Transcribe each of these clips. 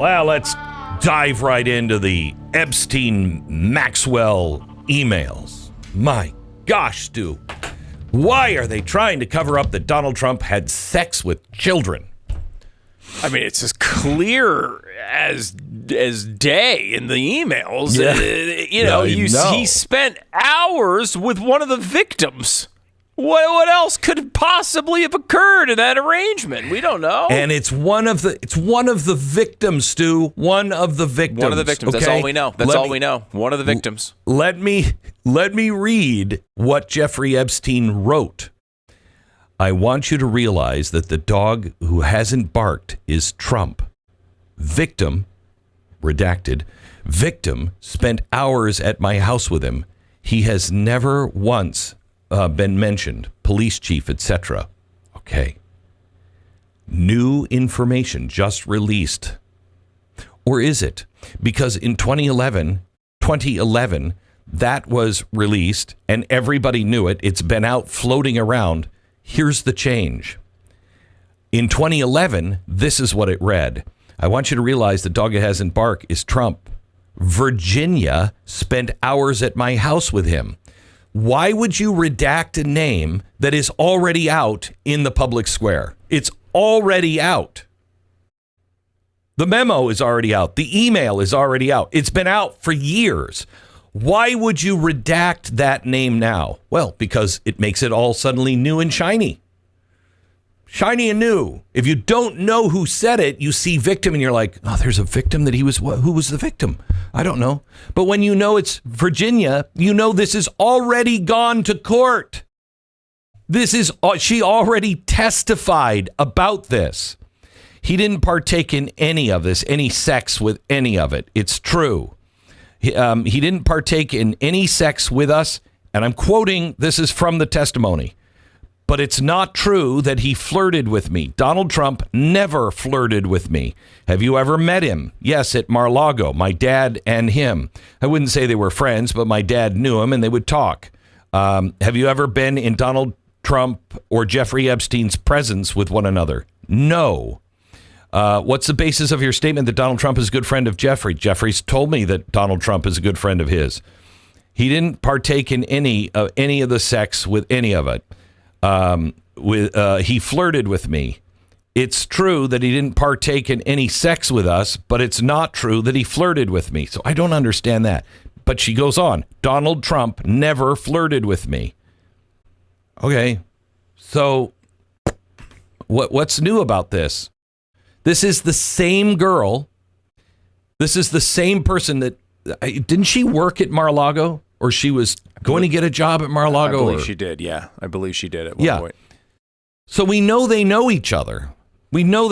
Well, let's dive right into the Epstein-Maxwell emails. My gosh, Stu. Why are they trying to cover up that Donald Trump had sex with children? I mean, it's as clear as day in the emails. Yeah. He spent hours with one of the victims. What else could possibly have occurred in that arrangement? We don't know. And it's one of the victims, Stu. One of the victims. One of the victims. Okay? That's all we know. That's all we know. One of the victims. Let me read what Jeffrey Epstein wrote. I want you to realize that the dog who hasn't barked is Trump. Victim, redacted, victim spent hours at my house with him. He has never once been mentioned, police chief, etc. Okay. New information just released. Or is it? Because in 2011, that was released and everybody knew it. It's been out floating around. Here's the change. In 2011, this is what it read. I want you to realize the dog that hasn't barked is Trump. Virginia spent hours at my house with him. Why would you redact a name that is already out in the public square? It's already out. The memo is already out. The email is already out. It's been out for years. Why would you redact that name now? Well, because it makes it all suddenly new and shiny. Shiny and new. If you don't know who said it, you see victim and you're like, oh, there's a victim that he was, who was the victim? I don't know. But when you know it's Virginia, you know this is already gone to court. She already testified about this. He didn't partake in any of this, any sex with any of it. It's true. He didn't partake in any sex with us. And I'm quoting, this is from the testimony. But it's not true that he flirted with me. Donald Trump never flirted with me. Have you ever met him? Yes, at Mar-a-Lago, my dad and him. I wouldn't say they were friends, but my dad knew him and they would talk. Have you ever been in Donald Trump or Jeffrey Epstein's presence with one another? No. What's the basis of your statement that Donald Trump is a good friend of Jeffrey? Jeffrey's told me that Donald Trump is a good friend of his. He didn't partake in any of the sex with any of it. He flirted with me. It's true that he didn't partake in any sex with us, but it's not true that he flirted with me. So I don't understand that. But she goes on. Donald Trump never flirted with me. Okay. So what's new about this? This is the same girl. This is the same person that didn't she work at Mar-a-Lago, or she was going to get a job at Mar-a-Lago? I believe she did. Yeah, I believe she did at one point. So we know they know each other. We know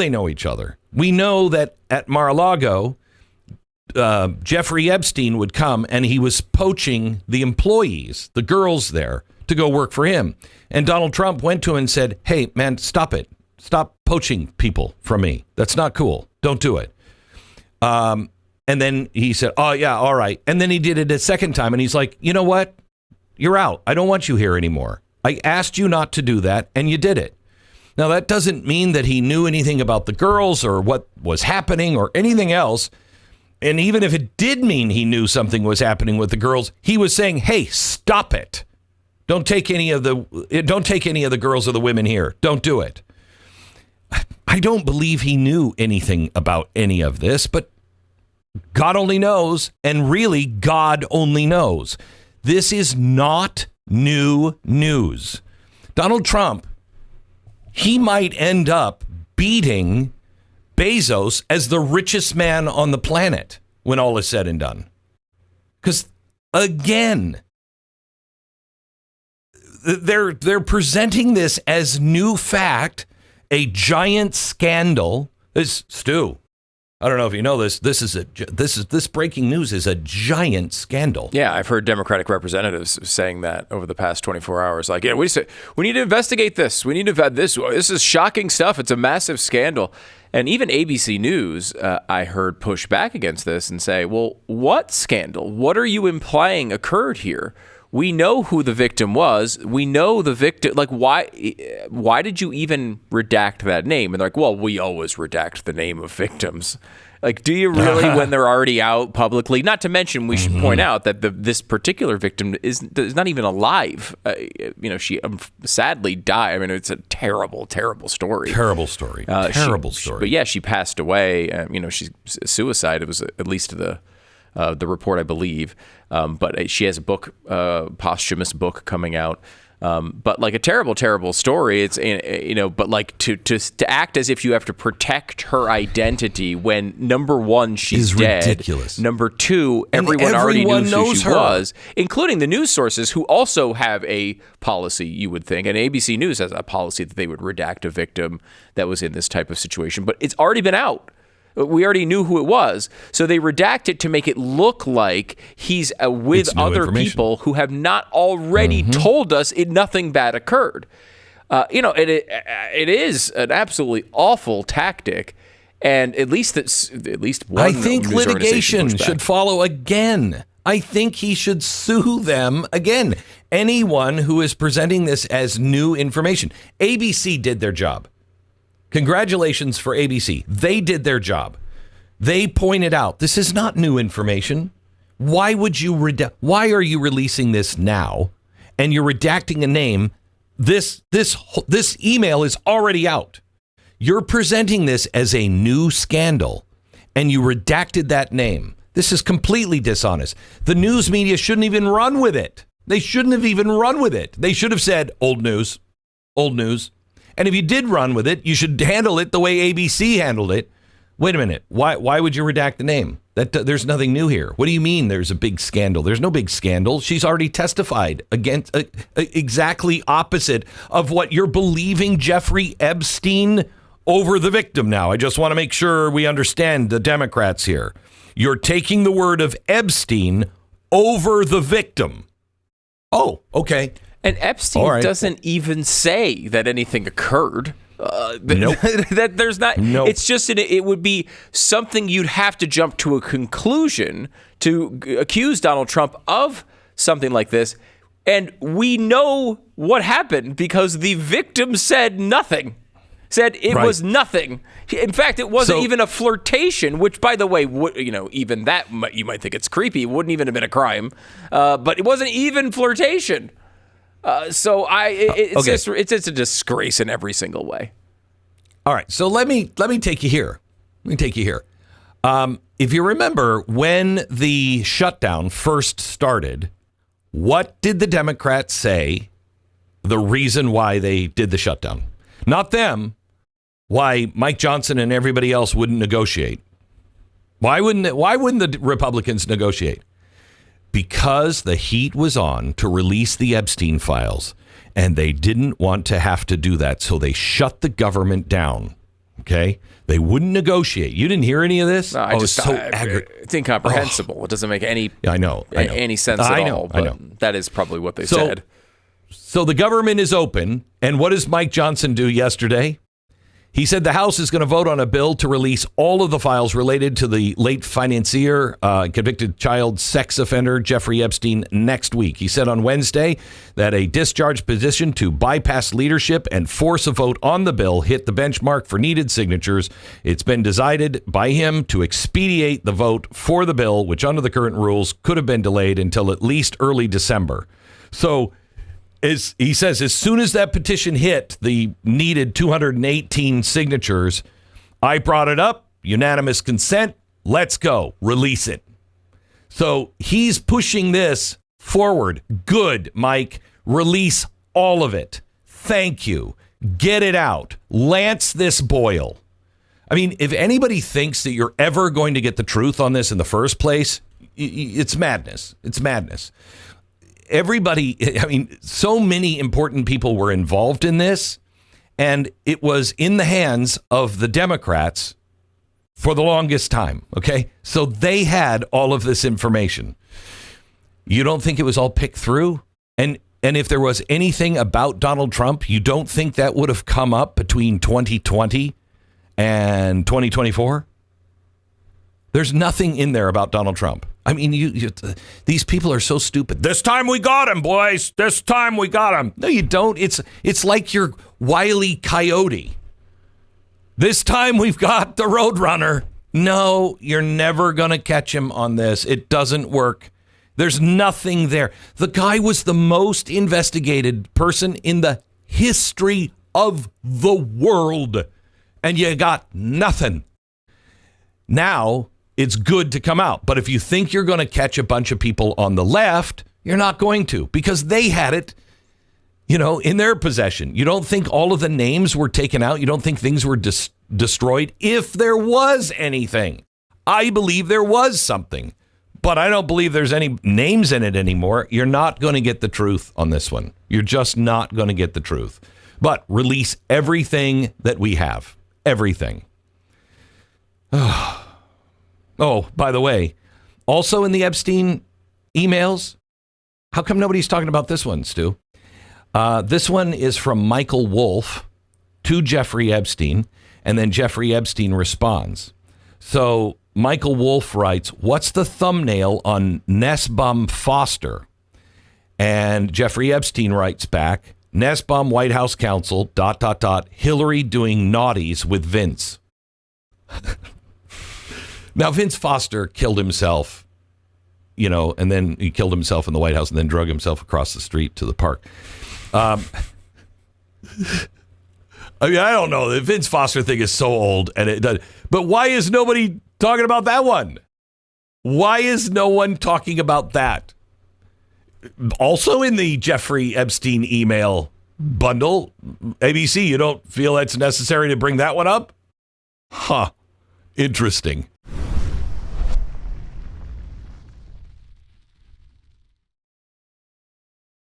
that at Mar-a-Lago, Jeffrey Epstein would come and he was poaching the employees, the girls there, to go work for him. And Donald Trump went to him and said, hey, man, stop it. Stop poaching people from me. That's not cool. Don't do it. And then he said, oh, yeah, all right. And then he did it a second time. And he's like, you know what? You're out. I don't want you here anymore. I asked you not to do that, and you did it. Now, that doesn't mean that he knew anything about the girls or what was happening or anything else. And even if it did mean he knew something was happening with the girls, he was saying, hey, stop it. Don't take any of the girls or the women here. Don't do it. I don't believe he knew anything about any of this, but God only knows, and really God only knows. This is not new news. Donald Trump, he might end up beating Bezos as the richest man on the planet when all is said and done. Because again, they're presenting this as new fact, a giant scandal. Stu, I don't know if you know this. This breaking news is a giant scandal. Yeah, I've heard Democratic representatives saying that over the past 24 hours. Like, yeah, we need to investigate this. We need to vet this. This is shocking stuff. It's a massive scandal. And even ABC News, I heard push back against this and say, well, what scandal? What are you implying occurred here? We know who the victim was. We know the victim. Like, why did you even redact that name? And they're like, well, we always redact the name of victims. Like, do you really when they're already out publicly? Not to mention, we should point out that this particular victim is not even alive. She sadly died. I mean, it's a terrible, terrible story. Terrible story. Terrible story. But yeah, she passed away. She's suicide. It was at least the report, I believe. But she has a book, posthumous book coming out. But like a terrible, terrible story. It's but like to act as if you have to protect her identity when number one, she's dead. Ridiculous. Number two, everyone already knew who she was, including the news sources who also have a policy. You would think, and ABC News has a policy that they would redact a victim that was in this type of situation, but it's already been out. We already knew who it was. So they redact it to make it look like he's with other people who have not already told us nothing bad occurred. It is an absolutely awful tactic. And at least one I think litigation should follow again. I think he should sue them again. Anyone who is presenting this as new information. ABC did their job. Congratulations for ABC. They did their job. They pointed out this is not new information. Why would you why are you releasing this now? And you're redacting a name. This email is already out. You're presenting this as a new scandal, and you redacted that name. This is completely dishonest. The news media shouldn't even run with it. They shouldn't have even run with it. They should have said old news, old news. And if you did run with it, you should handle it the way ABC handled it. Wait a minute. Why would you redact the name? There's nothing new here. What do you mean there's a big scandal? There's no big scandal. She's already testified against exactly opposite of what you're believing Jeffrey Epstein over the victim now. I just want to make sure we understand the Democrats here. You're taking the word of Epstein over the victim. Oh, okay. And Epstein doesn't even say that anything occurred. Nope. That there's not. Nope. It's just it would be something you'd have to jump to a conclusion to accuse Donald Trump of something like this. And we know what happened because the victim said nothing. Said it was nothing. In fact, it wasn't even a flirtation, which, by the way, even that you might think it's creepy. It wouldn't even have been a crime. But it wasn't even flirtation. It's just a disgrace in every single way. All right, so let me take you here. If you remember when the shutdown first started, what did the Democrats say? The reason why they did the shutdown, not them. Why Mike Johnson and everybody else wouldn't negotiate? Why wouldn't the Republicans negotiate? Because the heat was on to release the Epstein files, and they didn't want to have to do that, so they shut the government down. Okay, they wouldn't negotiate. You didn't hear any of this? No, it's incomprehensible. It doesn't make any any sense at all. But that is probably what they said. So the government is open, and what does Mike Johnson do yesterday? He said the House is going to vote on a bill to release all of the files related to the late financier, convicted child sex offender Jeffrey Epstein next week. He said on Wednesday that a discharge petition to bypass leadership and force a vote on the bill hit the benchmark for needed signatures. It's been decided by him to expedite the vote for the bill, which under the current rules could have been delayed until at least early December. So he says as soon as that petition hit the needed 218 signatures, I brought it up, unanimous consent, let's go, release it. So he's pushing this forward. Good, Mike, release all of it. Thank you. Get it out. Lance this boil. I mean, if anybody thinks that you're ever going to get the truth on this in the first place, it's madness. It's madness. Everybody, I mean, so many important people were involved in this, and it was in the hands of the Democrats for the longest time, okay? So they had all of this information. You don't think it was all picked through? And if there was anything about Donald Trump, you don't think that would have come up between 2020 and 2024? There's nothing in there about Donald Trump. I mean, these people are so stupid. This time we got him, boys. This time we got him. No, you don't. It's like your Wile E. Coyote. This time we've got the Roadrunner. No, you're never going to catch him on this. It doesn't work. There's nothing there. The guy was the most investigated person in the history of the world, and you got nothing. Now, it's good to come out. But if you think you're going to catch a bunch of people on the left, you're not going to, because they had it, in their possession. You don't think all of the names were taken out? You don't think things were destroyed? If there was anything, I believe there was something, but I don't believe there's any names in it anymore. You're not going to get the truth on this one. You're just not going to get the truth. But release everything that we have. Everything. Oh, by the way, also in the Epstein emails, how come nobody's talking about this one, Stu? This one is from Michael Wolff to Jeffrey Epstein, and then Jeffrey Epstein responds. So Michael Wolff writes, "What's the thumbnail on Nussbaum Foster?" And Jeffrey Epstein writes back, "Nussbaum White House counsel, ... Hillary doing naughties with Vince." Now, Vince Foster killed himself, and then he killed himself in the White House and then drug himself across the street to the park. I don't know. The Vince Foster thing is so old, and it does. But why is nobody talking about that one? Why is no one talking about that? Also in the Jeffrey Epstein email bundle, ABC, you don't feel it's necessary to bring that one up? Huh. Interesting.